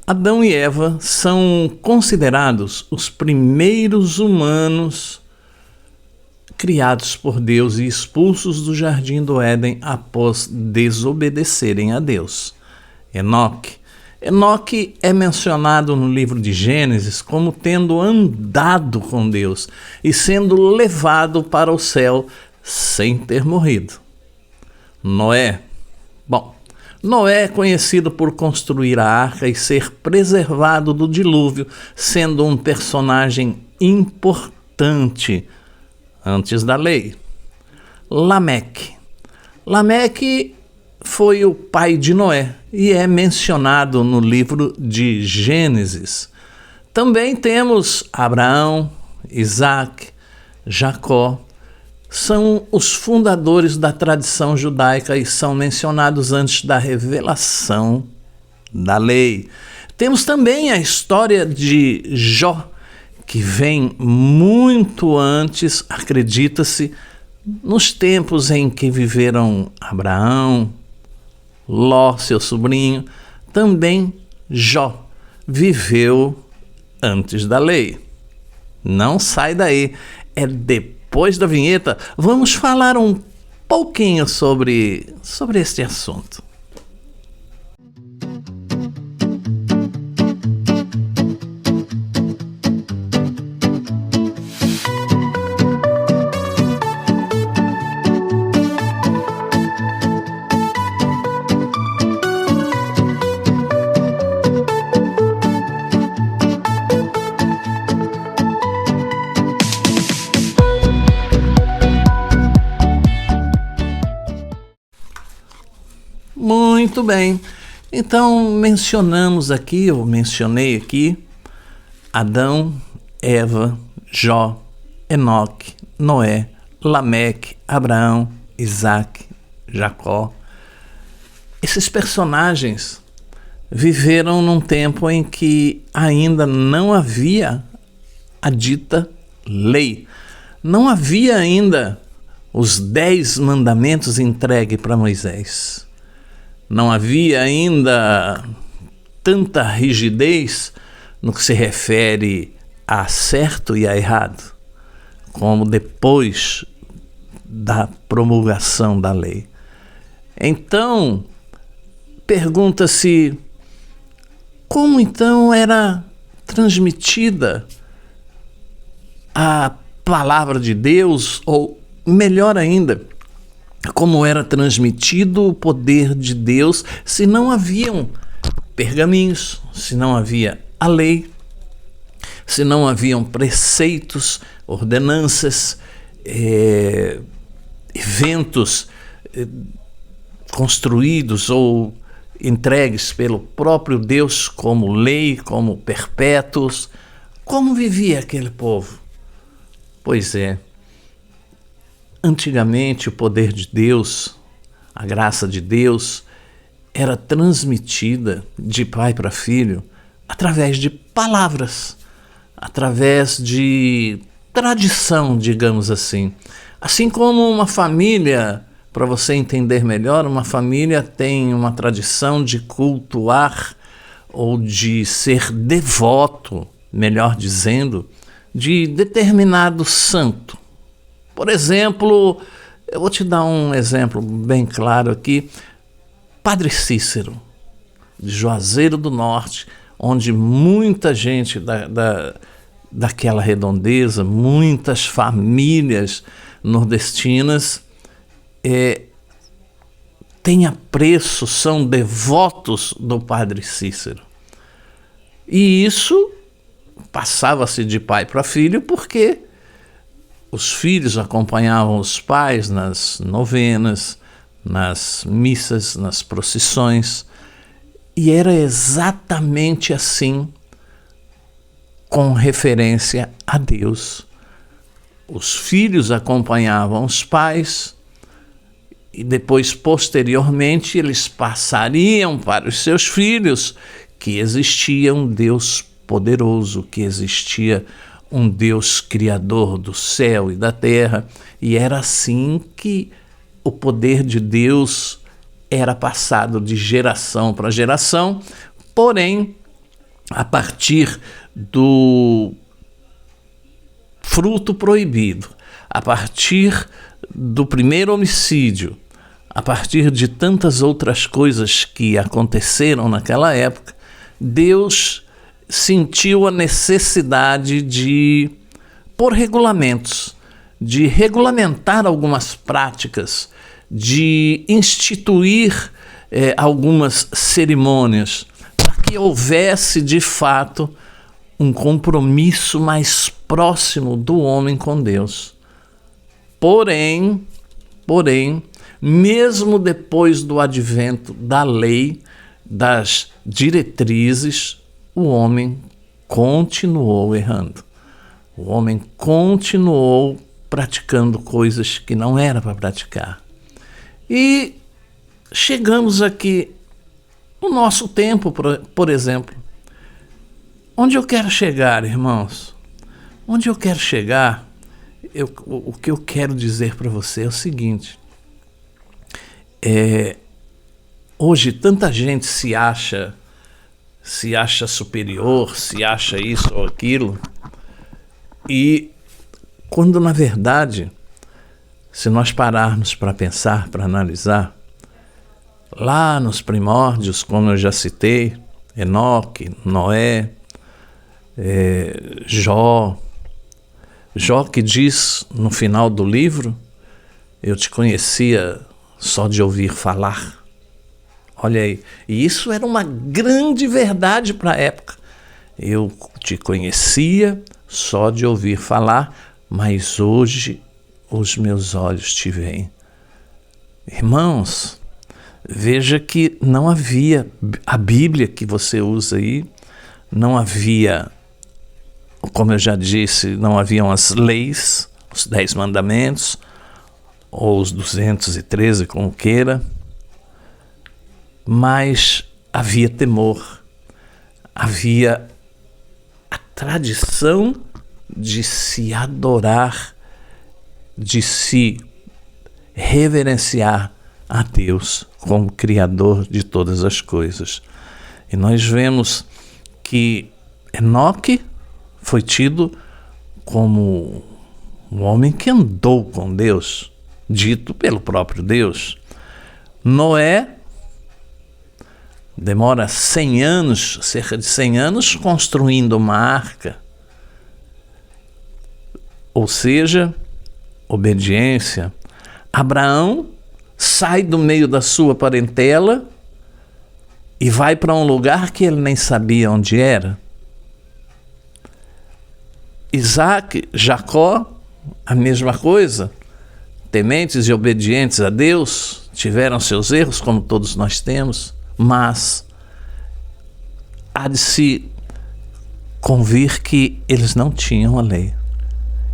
Adão e Eva são considerados os primeiros humanos criados por Deus e expulsos do jardim do Éden após desobedecerem a Deus. Enoque é mencionado no livro de Gênesis como tendo andado com Deus e sendo levado para o céu sem ter morrido. Noé é conhecido por construir a arca e ser preservado do dilúvio, sendo um personagem importante antes da lei. Lameque foi o pai de Noé e é mencionado no livro de Gênesis. Também temos Abraão, Isaac, Jacó. São os fundadores da tradição judaica e são mencionados antes da revelação da lei. Temos também a história de Jó, que vem muito antes, acredita-se, nos tempos em que viveram Abraão, Ló, seu sobrinho. Também Jó viveu antes da lei. Não sai daí, é depois da vinheta, vamos falar um pouquinho sobre este assunto. Muito bem, então mencionei aqui Adão, Eva, Jó, Enoque, Noé, Lameque, Abraão, Isaac, Jacó. Esses personagens viveram num tempo em que ainda não havia a dita lei, não havia ainda os 10 mandamentos entregues para Moisés. Não havia ainda tanta rigidez no que se refere a certo e a errado, como depois da promulgação da lei. Então, pergunta-se como então era transmitida a palavra de Deus, ou melhor ainda, como era transmitido o poder de Deus se não haviam pergaminhos, se não havia a lei, se não haviam preceitos, ordenanças, eventos construídos ou entregues pelo próprio Deus como lei, como perpétuos. Como vivia aquele povo? Pois é, antigamente o poder de Deus, a graça de Deus, era transmitida de pai para filho através de palavras, através de tradição, digamos assim. Assim como uma família, para você entender melhor, uma família tem uma tradição de cultuar ou de ser devoto, melhor dizendo, de determinado santo. Por exemplo, eu vou te dar um exemplo bem claro aqui. Padre Cícero, de Juazeiro do Norte, onde muita gente daquela redondeza, muitas famílias nordestinas têm apreço, são devotos do Padre Cícero. E isso passava-se de pai para filho porque os filhos acompanhavam os pais nas novenas, nas missas, nas procissões, e era exatamente assim com referência a Deus. Os filhos acompanhavam os pais e depois, posteriormente, eles passariam para os seus filhos que existia um Deus poderoso, que existia um Deus criador do céu e da terra, e era assim que o poder de Deus era passado de geração para geração. Porém, a partir do fruto proibido, a partir do primeiro homicídio, a partir de tantas outras coisas que aconteceram naquela época, Deus sentiu a necessidade de pôr regulamentos, de regulamentar algumas práticas, de instituir algumas cerimônias, para que houvesse de fato um compromisso mais próximo do homem com Deus. Porém, mesmo depois do advento da lei, das diretrizes, o homem continuou errando. O homem continuou praticando coisas que não era para praticar. E chegamos aqui no nosso tempo, por exemplo. Onde eu quero chegar, irmãos? Onde eu quero chegar, o que eu quero dizer para você é o seguinte. Hoje tanta gente se acha superior, se acha isso ou aquilo, e quando na verdade, se nós pararmos para pensar, para analisar, lá nos primórdios, como eu já citei, Enoque, Noé, Jó que diz no final do livro, eu te conhecia só de ouvir falar. Olha aí, e isso era uma grande verdade para a época. Eu te conhecia só de ouvir falar, mas hoje os meus olhos te veem. Irmãos, veja que não havia a Bíblia que você usa aí, não havia, como eu já disse, não haviam as leis, os 10 mandamentos, ou os 213, como queira, mas havia temor, havia a tradição de se adorar, de se reverenciar a Deus como Criador de todas as coisas. E nós vemos que Enoque foi tido como um homem que andou com Deus, dito pelo próprio Deus. Noé demora 100 anos, cerca de 100 anos, construindo uma arca. Ou seja, obediência. Abraão sai do meio da sua parentela e vai para um lugar que ele nem sabia onde era. Isaac, Jacó, a mesma coisa. Tementes e obedientes a Deus, tiveram seus erros, como todos nós temos, mas há de se convir que eles não tinham a lei.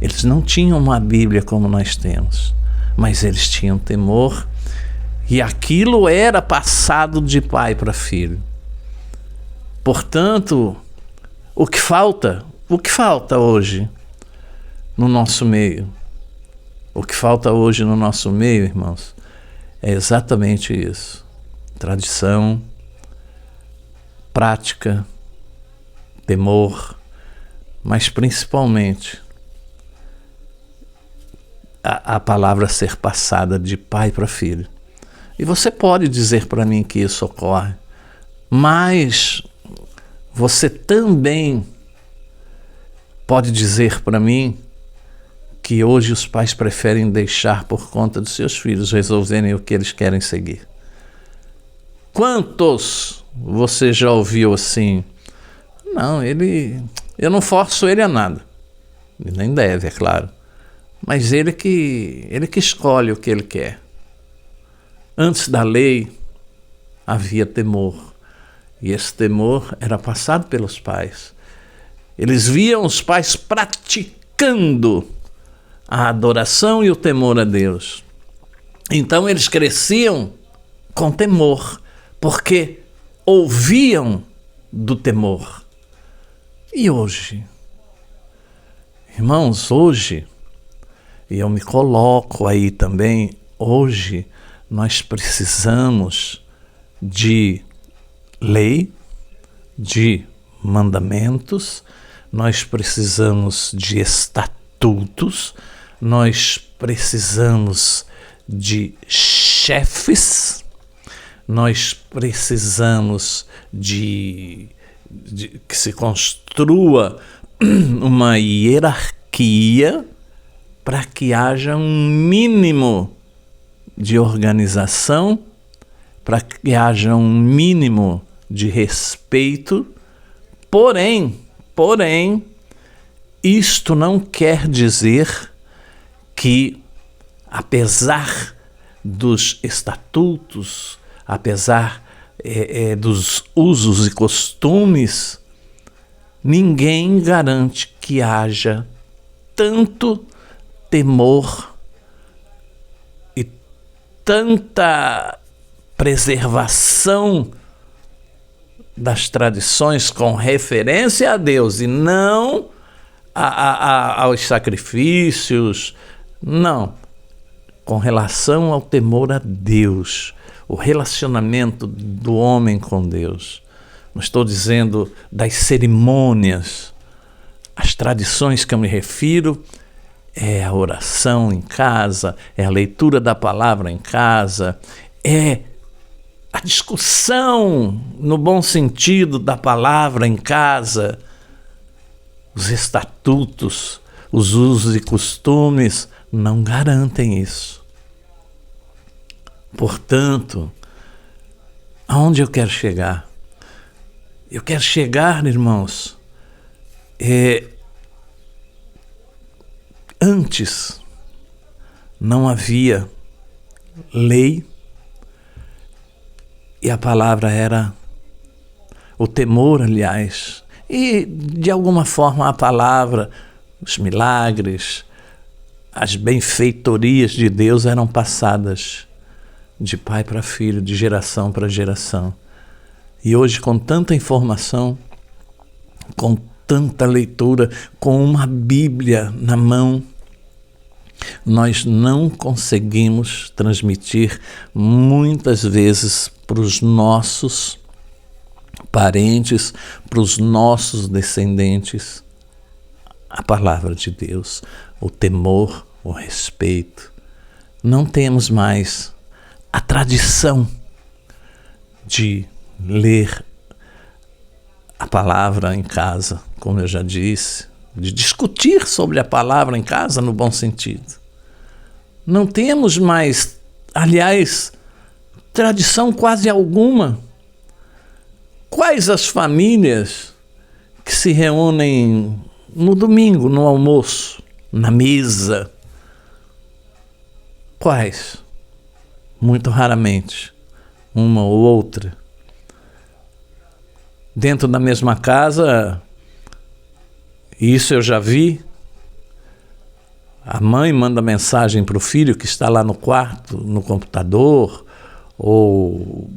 Eles não tinham uma Bíblia como nós temos, mas eles tinham temor, e aquilo era passado de pai para filho. Portanto, o que falta hoje no nosso meio? O que falta hoje no nosso meio, irmãos, é exatamente isso. Tradição, prática, temor, mas principalmente a palavra ser passada de pai para filho. E você pode dizer para mim que isso ocorre, mas você também pode dizer para mim que hoje os pais preferem deixar por conta dos seus filhos resolverem o que eles querem seguir. Quantos você já ouviu assim? Não, eu não forço ele a nada. E nem deve, é claro. Mas ele que escolhe o que ele quer. Antes da lei, havia temor. E esse temor era passado pelos pais. Eles viam os pais praticando a adoração e o temor a Deus. Então eles cresciam com temor, porque ouviam do temor. E hoje? Irmãos, hoje, e eu me coloco aí também, hoje nós precisamos de lei, de mandamentos, nós precisamos de estatutos, nós precisamos de chefes, nós precisamos de que se construa uma hierarquia para que haja um mínimo de organização, para que haja um mínimo de respeito. Porém, isto não quer dizer que, apesar dos estatutos, apesar dos usos e costumes, ninguém garante que haja tanto temor e tanta preservação das tradições com referência a Deus e não aos sacrifícios, não, com relação ao temor a Deus, o relacionamento do homem com Deus. Não estou dizendo das cerimônias, as tradições que eu me refiro é a oração em casa, é a leitura da palavra em casa, é a discussão no bom sentido da palavra em casa, os estatutos, os usos e costumes não garantem isso. Portanto, aonde eu quero chegar? Eu quero chegar, irmãos, antes não havia lei e a palavra era o temor, aliás, e de alguma forma a palavra, os milagres, as benfeitorias de Deus eram passadas de pai para filho, de geração para geração. E hoje, com tanta informação, com tanta leitura, com uma Bíblia na mão, nós não conseguimos transmitir muitas vezes para os nossos parentes, para os nossos descendentes, a palavra de Deus, o temor, o respeito. Não temos mais a tradição de ler a palavra em casa, como eu já disse, de discutir sobre a palavra em casa no bom sentido. Não temos mais, aliás, tradição quase alguma. Quais as famílias que se reúnem no domingo, no almoço, na mesa? Quais? Muito raramente, uma ou outra. Dentro da mesma casa, isso eu já vi. A mãe manda mensagem para o filho que está lá no quarto, no computador, ou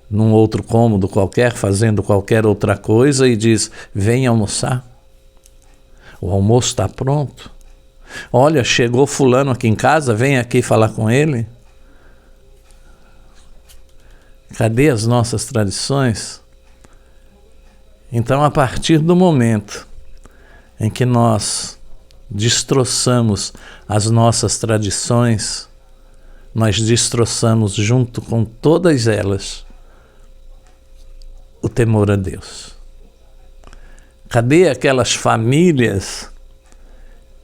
num outro cômodo qualquer, fazendo qualquer outra coisa, e diz: vem almoçar. O almoço está pronto. Olha, chegou fulano aqui em casa, vem aqui falar com ele. Cadê as nossas tradições? Então, a partir do momento em que nós destroçamos as nossas tradições, nós destroçamos junto com todas elas o temor a Deus. Cadê aquelas famílias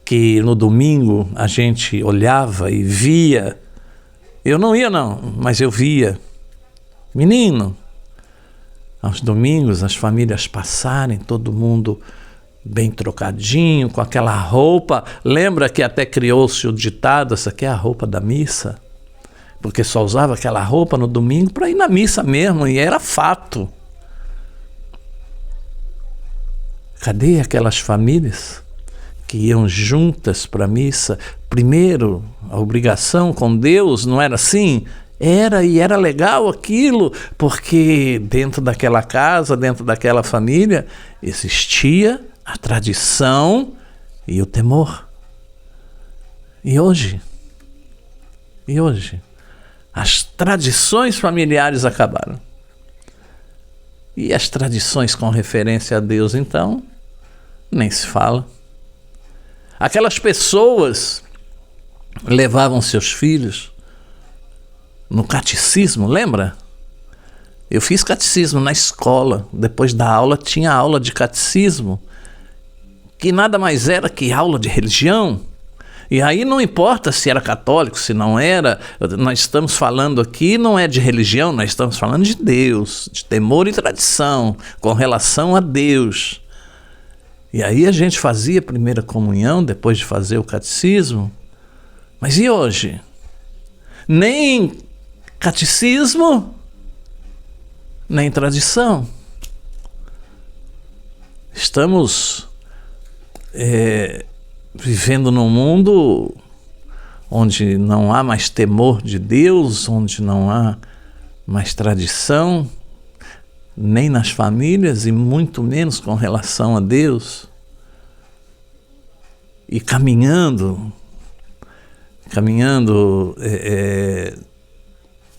que no domingo a gente olhava e via? Eu não ia não, mas eu via. Menino, aos domingos as famílias passarem, todo mundo bem trocadinho, com aquela roupa. Lembra que até criou-se o ditado: essa aqui é a roupa da missa? Porque só usava aquela roupa no domingo para ir na missa mesmo, e era fato. Cadê aquelas famílias que iam juntas para a missa? Primeiro, a obrigação com Deus, não era assim? Era, e era legal aquilo, porque dentro daquela casa, dentro daquela família, existia a tradição e o temor. E hoje, as tradições familiares acabaram. E as tradições com referência a Deus, então, nem se fala. Aquelas pessoas levavam seus filhos no catecismo, lembra? Eu fiz catecismo na escola, depois da aula tinha aula de catecismo, que nada mais era que aula de religião. E aí não importa se era católico, se não era, nós estamos falando aqui não é de religião, nós estamos falando de Deus, de temor e tradição, com relação a Deus. E aí a gente fazia a primeira comunhão depois de fazer o catecismo. Mas e hoje? Nem catecismo, nem tradição. Estamos vivendo num mundo onde não há mais temor de Deus, onde não há mais tradição, nem nas famílias e muito menos com relação a Deus. E caminhando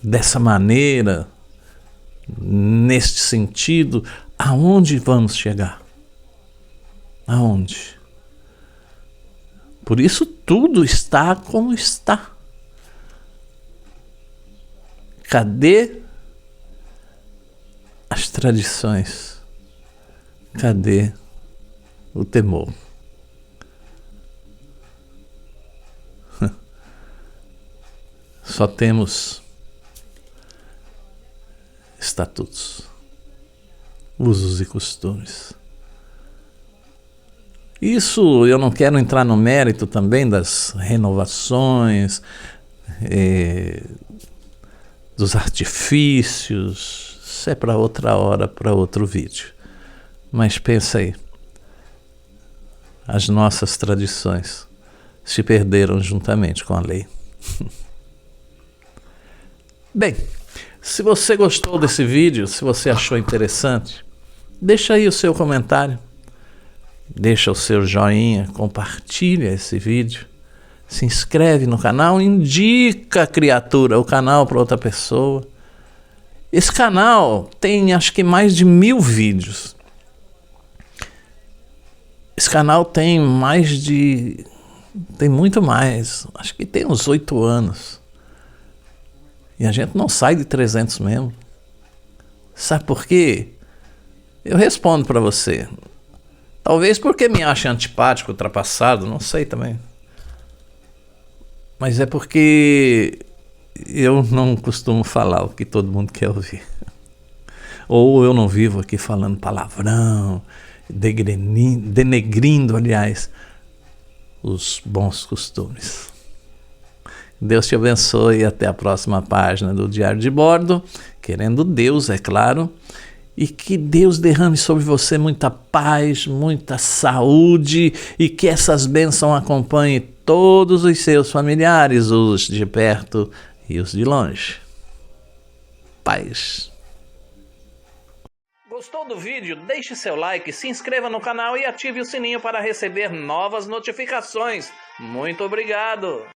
dessa maneira, neste sentido, aonde vamos chegar? Aonde? Por isso tudo está como está. Cadê as tradições? Cadê o temor? Só temos estatutos, usos e costumes. Isso eu não quero entrar no mérito também das renovações, dos artifícios, isso é para outra hora, para outro vídeo. Mas pensa aí, as nossas tradições se perderam juntamente com a lei. Bem, se você gostou desse vídeo, se você achou interessante, deixa aí o seu comentário, deixa o seu joinha, compartilha esse vídeo, se inscreve no canal, indica, criatura, o canal para outra pessoa. Esse canal tem acho que mais de 1000 vídeos. Esse canal tem tem muito mais, acho que tem uns 8 anos. E a gente não sai de 300 mesmo. Sabe por quê? Eu respondo para você. Talvez porque me ache antipático, ultrapassado, não sei também. Mas é porque eu não costumo falar o que todo mundo quer ouvir. Ou eu não vivo aqui falando palavrão, denegrindo, aliás, os bons costumes. Deus te abençoe e até a próxima página do Diário de Bordo. Querendo Deus, é claro. E que Deus derrame sobre você muita paz, muita saúde e que essas bênçãos acompanhem todos os seus familiares, os de perto e os de longe. Paz. Gostou do vídeo? Deixe seu like, se inscreva no canal e ative o sininho para receber novas notificações. Muito obrigado!